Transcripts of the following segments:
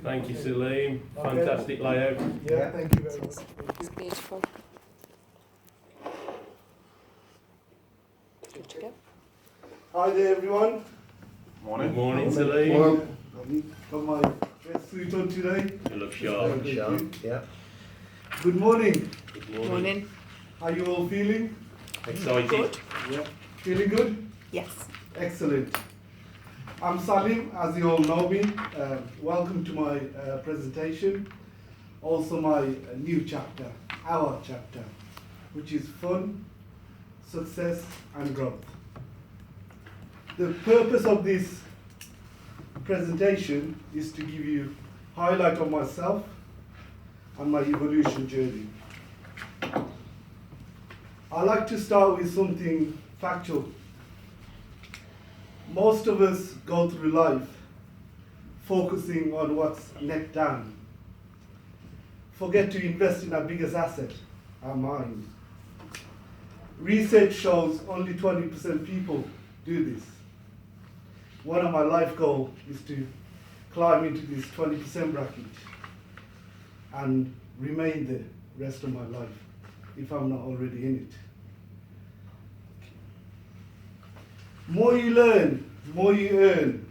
Thank you, Salim. Fantastic layout. Yeah, thank you very much. It's beautiful. Good to go. Hi there, everyone. Good morning, Salim. Got my best suit on today. You look sharp. Yeah. Good morning. Good morning. Morning. How you all feeling? Excited. Good. Yeah. Feeling good? Yes. Excellent. I'm Salim, as you all know me. Welcome to my presentation. Also my new chapter, our chapter, which is fun, success and growth. The purpose of this presentation is to give you highlight of myself and my evolution journey. I like to start with something factual. Most of us go through life focusing on what's neck down. Forget to invest in our biggest asset, our mind. Research shows only 20% people do this. One of my life goals is to climb into this 20% bracket and remain there the rest of my life, if I'm not already in it. More you learn, more you earn.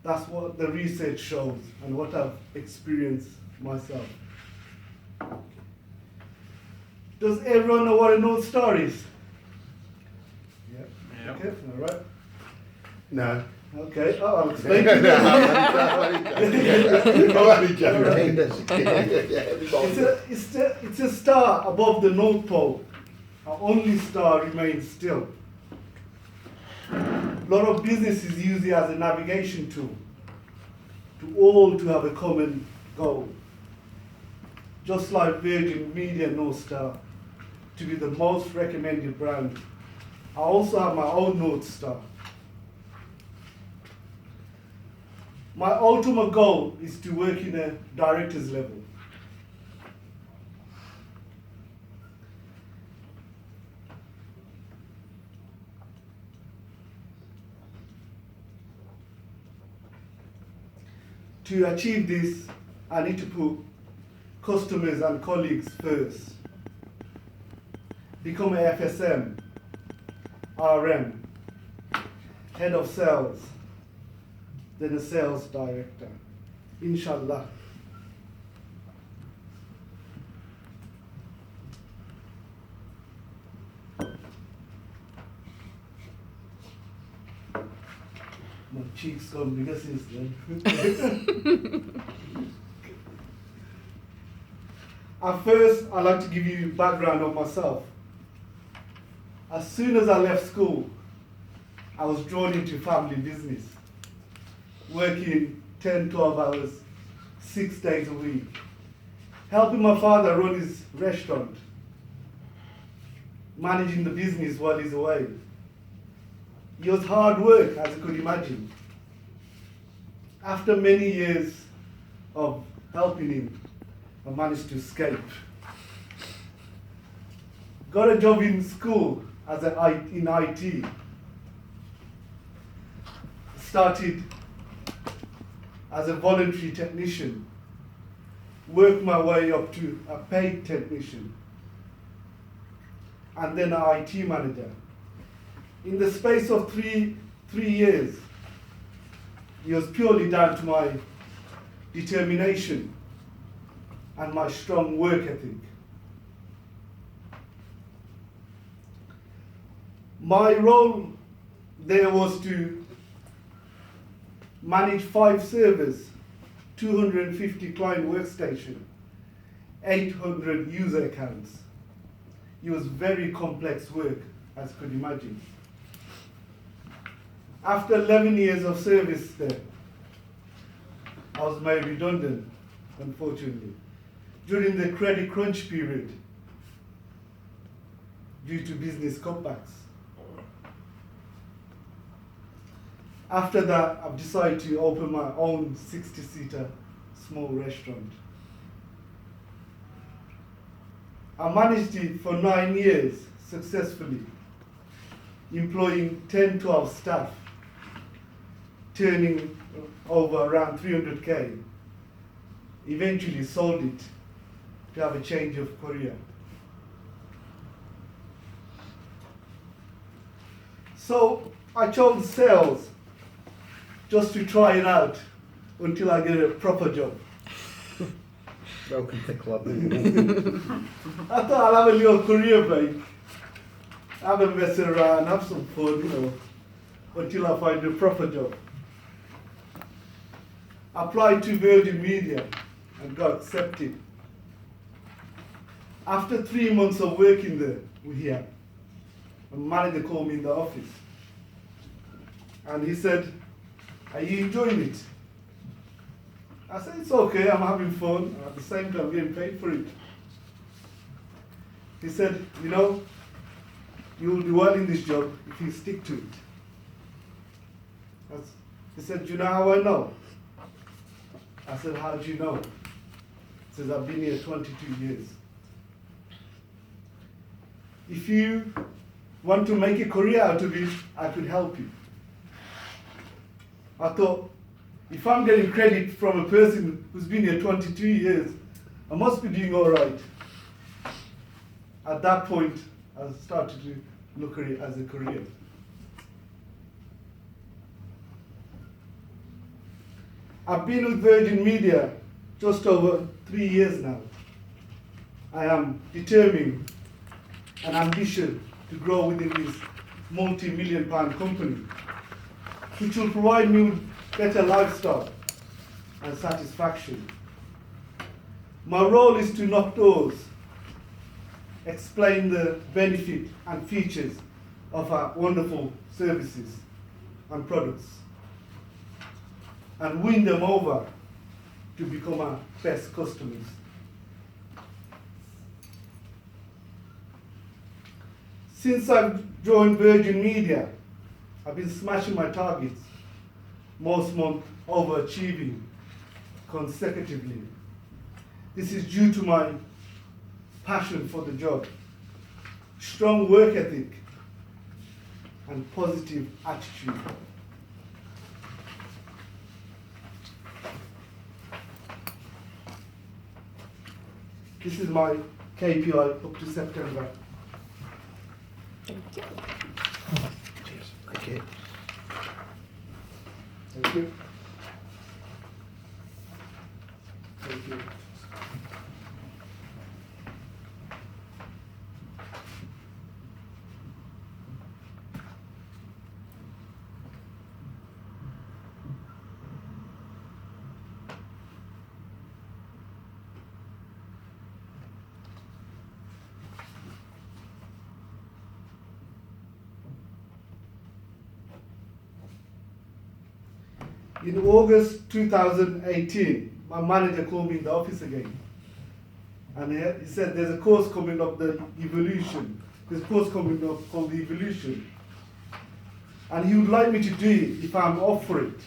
That's what the research shows and what I've experienced myself. Does everyone know what a North Star is? Yeah. Okay, all right. No. Okay, I'll explain to you. It's a star above the North Pole. Our only star remains still. A lot of businesses use it as a navigation tool to have a common goal. Just like Virgin Media North Star to be the most recommended brand. I also have my own North Star. My ultimate goal is to work in a director's level. To achieve this, I need to put customers and colleagues first. Become a FSM, RM, head of sales, then a sales director, inshallah. My cheeks gone bigger since then. At first, I'd like to give you background on myself. As soon as I left school, I was drawn into family business, working 10, 12 hours, 6 days a week, helping my father run his restaurant, managing the business while he's away. It was hard work, as you could imagine. After many years of helping him, I managed to escape. Got a job in school in IT. Started as a voluntary technician. Worked my way up to a paid technician. And then an IT manager. In the space of three years, it was purely down to my determination and my strong work ethic. My role there was to manage 5 servers, 250 client workstation, 800 user accounts. It was very complex work, as you could imagine. After 11 years of service there, I was made redundant, unfortunately, during the credit crunch period due to business cutbacks. After that, I've decided to open my own 60-seater small restaurant. I managed it for 9 years successfully, employing 10, 12 staff turning over around 300k. Eventually sold it to have a change of career. So I chose sales just to try it out until I get a proper job. Welcome to the club. I thought I'll have a little career break, have a mess around, have some fun, until I find a proper job. Applied to Virgin Media and got accepted. After 3 months of working there, a manager called me in the office. And he said, "Are you enjoying it?" I said, "It's okay, I'm having fun. At the same time, I'm getting paid for it." He said, "You'll do well in this job if you stick to it." He said, "Do you know how I know?" I said, "How do you know?" He says, "I've been here 22 years. If you want to make a career out of it, I could help you." I thought, if I'm getting credit from a person who's been here 22 years, I must be doing all right. At that point, I started to look at it as a career. I've been with Virgin Media just over 3 years now. I am determined and ambitious to grow within this multi-million-pound company, which will provide me with better lifestyle and satisfaction. My role is to knock doors, explain the benefit and features of our wonderful services and products, and win them over to become our best customers. Since I've joined Virgin Media, I've been smashing my targets, most months overachieving consecutively. This is due to my passion for the job, strong work ethic, and positive attitude. This is my KPI up to September. Cheers. Thank you. Thank you. Thank you. In August 2018, my manager called me in the office again. And he said, "There's a course coming up, the Evolution. There's a course coming up called the Evolution. And he would like me to do it if I'm up for it."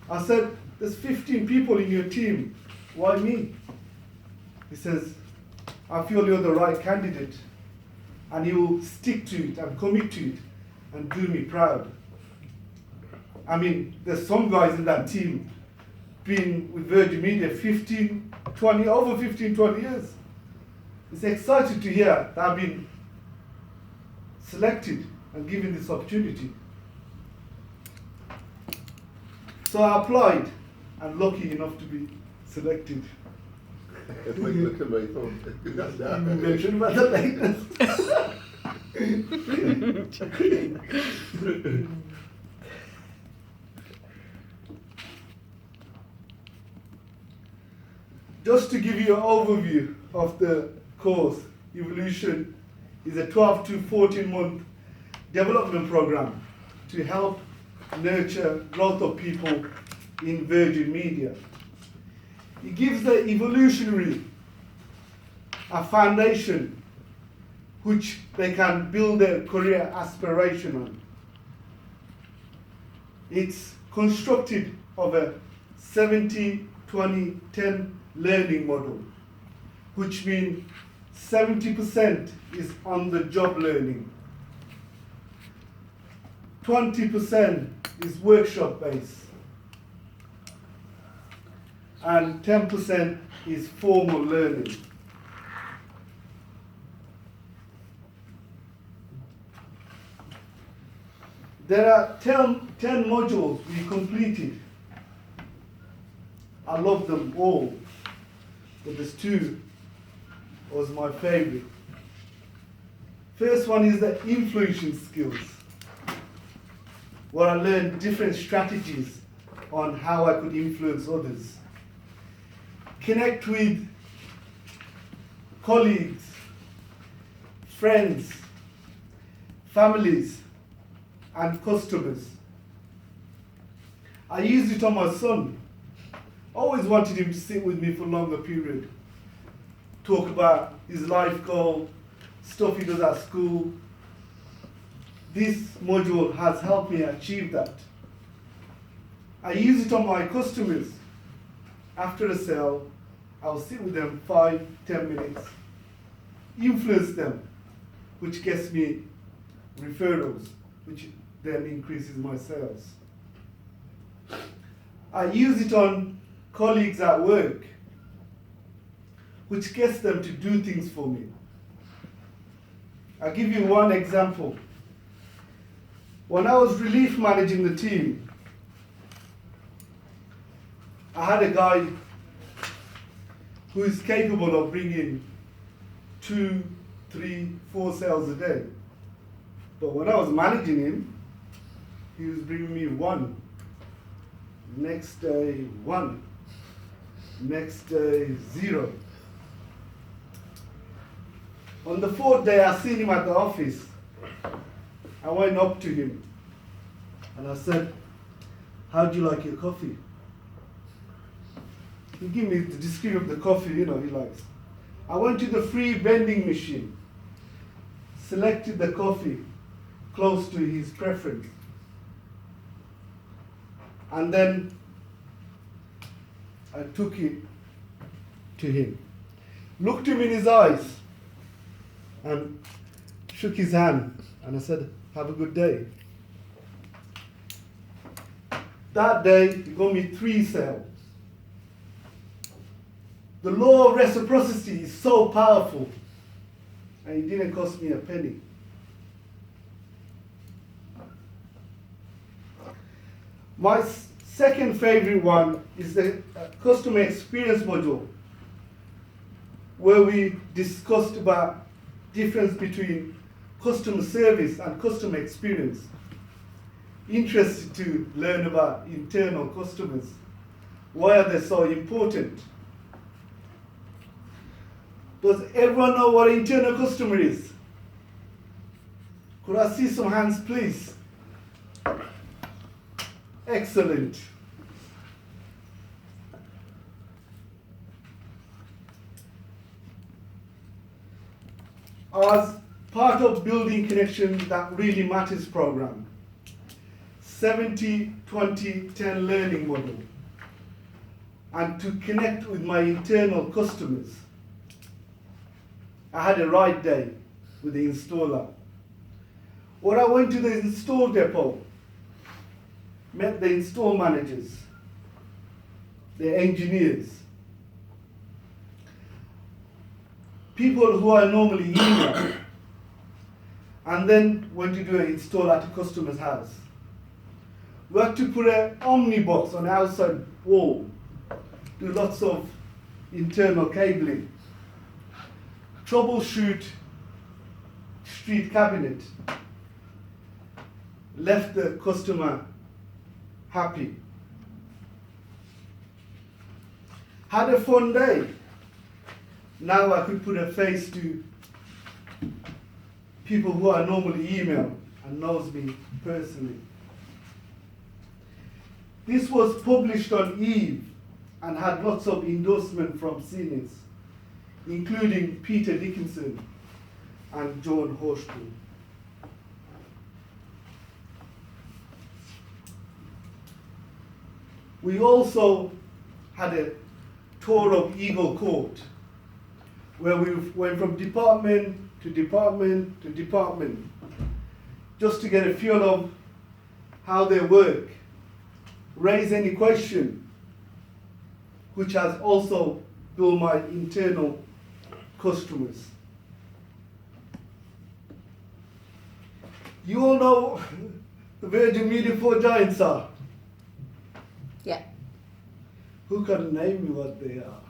I said, "There's 15 people in your team. Why me?" He says, "I feel you're the right candidate. And you will stick to it and commit to it and do me proud." I mean, there's some guys in that team been with Virgin Media over 15, 20 years. It's exciting to hear that I've been selected and given this opportunity. So I applied and lucky enough to be selected. Look at me, thought. You mentioned about the lateness. Just to give you an overview of the course, Evolution is a 12 to 14 month development program to help nurture growth of people in Virgin Media. It gives the evolutionary a foundation which they can build their career aspiration on. It's constructed of a 70-20-10 learning model, which means 70% is on the job learning, 20% is workshop based, and 10% is formal learning. There are 10 modules we completed. I love them all, but there's two was my favorite. First one is the influencing skills, where I learned different strategies on how I could influence others. Connect with colleagues, friends, families, and customers. I used it on my son. Always wanted him to sit with me for a longer period, talk about his life goal, stuff he does at school. This module has helped me achieve that. I use it on my customers. After a sale, I'll sit with them 5-10 minutes, influence them, which gets me referrals, which then increases my sales. I use it on colleagues at work, which gets them to do things for me. I'll give you one example. When I was relief managing the team, I had a guy who is capable of bringing 2, 3, 4 sales a day. But when I was managing him, he was bringing me 1. Next day, 1. Next day, 0. On the 4th day, I seen him at the office. I went up to him and I said, "How do you like your coffee?" He gave me the description of the coffee, he likes. I went to the free vending machine, selected the coffee close to his preference, and then I took it to him, looked him in his eyes, and shook his hand, and I said, "Have a good day." That day, he got me 3 sales. The law of reciprocity is so powerful, and it didn't cost me a penny. My second favorite one is the customer experience module, where we discussed about difference between customer service and customer experience. Interested to learn about internal customers. Why are they so important? Does everyone know what an internal customer is? Could I see some hands, please? Excellent. As part of Building Connection That Really Matters program, 70-20-10 learning model, and to connect with my internal customers, I had a ride day with the installer. When I went to the install depot, met the install managers, the engineers, people who I normally email, and then went to do an install at a customer's house. We had to put an omnibox on the outside wall, do lots of internal cabling, troubleshoot street cabinet, left the customer happy. Had a fun day. Now I could put a face to people who I normally email and knows me personally. This was published on Eve and had lots of endorsement from seniors, including Peter Dickinson and John Horspool. We also had a tour of Eagle Court, where we went from department to department to department, just to get a feel of how they work, raise any question, which has also built my internal customers. You all know the Virgin Media 4 giants are. Yeah. Who can name me what they are?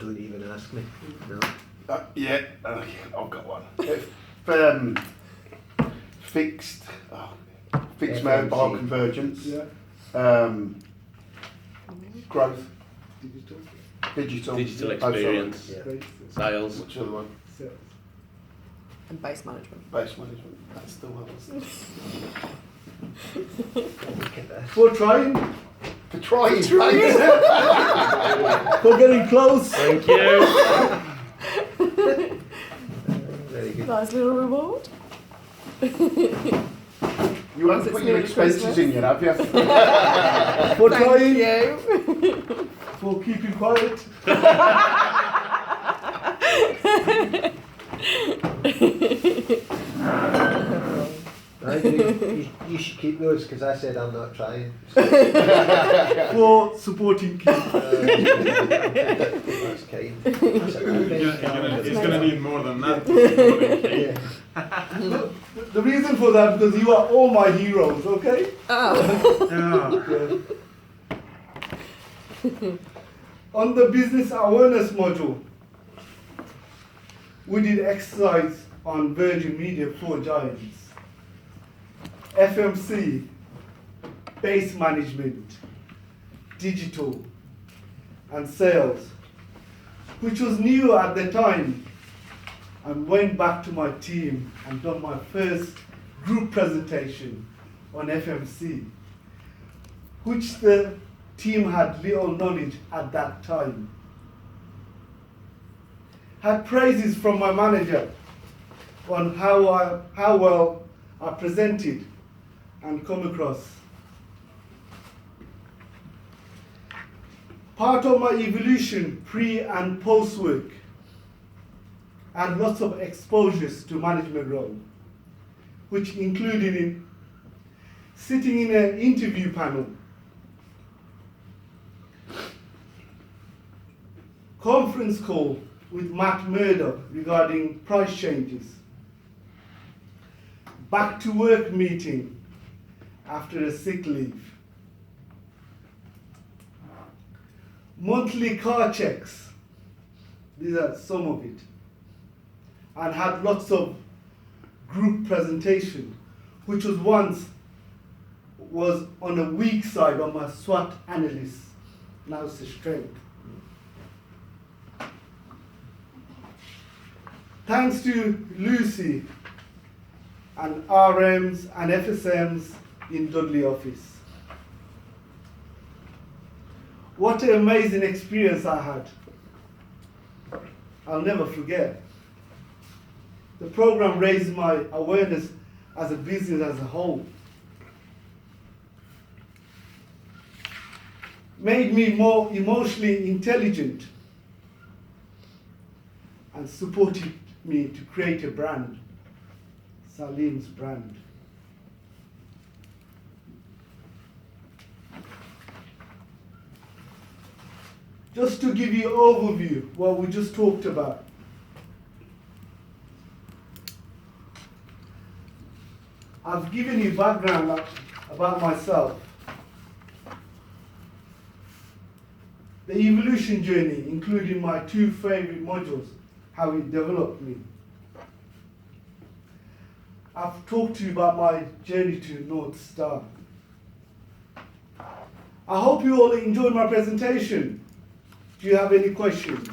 Don't even ask me. No. Yeah, I've got one. Fixed FMC. mobile convergence, Yeah, growth, digital. Digital Oh, sorry. experience, Yeah. Great. sales. Which other one? Sales. And base management. Base management. That's the one. Look at that. For trying, For trying. for getting close. Thank you. Very good. Nice little reward. You haven't It's put your nearly expenses Christmas. in yet, have you? For Thank trying, you. for keeping quiet. Right, you should keep those because I said I'm not trying. For supporting kids. That's kind. That's He's going to need more than that. Yeah. The reason for that because you are all my heroes, okay? Oh. Yeah. On the business awareness module, we did exercise on Virgin Media 4 giants, FMC, base management, digital, and sales, which was new at the time, and went back to my team and done my first group presentation on FMC, which the team had little knowledge at that time. Had praises from my manager on how well I presented and come across. Part of my evolution pre and post work and lots of exposures to management role, which included in sitting in an interview panel, conference call with Matt Murdoch regarding price changes, back to work meeting after a sick leave, monthly car checks, these are some of it, and had lots of group presentation, which was on a weak side of my SWOT analyst, now it's a strength. Thanks to Lucy and RMs and FSMs in Dudley office. What an amazing experience I had. I'll never forget. The program raised my awareness as a business as a whole. Made me more emotionally intelligent and supported me to create a brand, Salim's brand. Just to give you an overview what we just talked about. I've given you background about myself. The evolution journey, including my two favorite modules, how it developed me. I've talked to you about my journey to North Star. I hope you all enjoyed my presentation. Do you have any questions?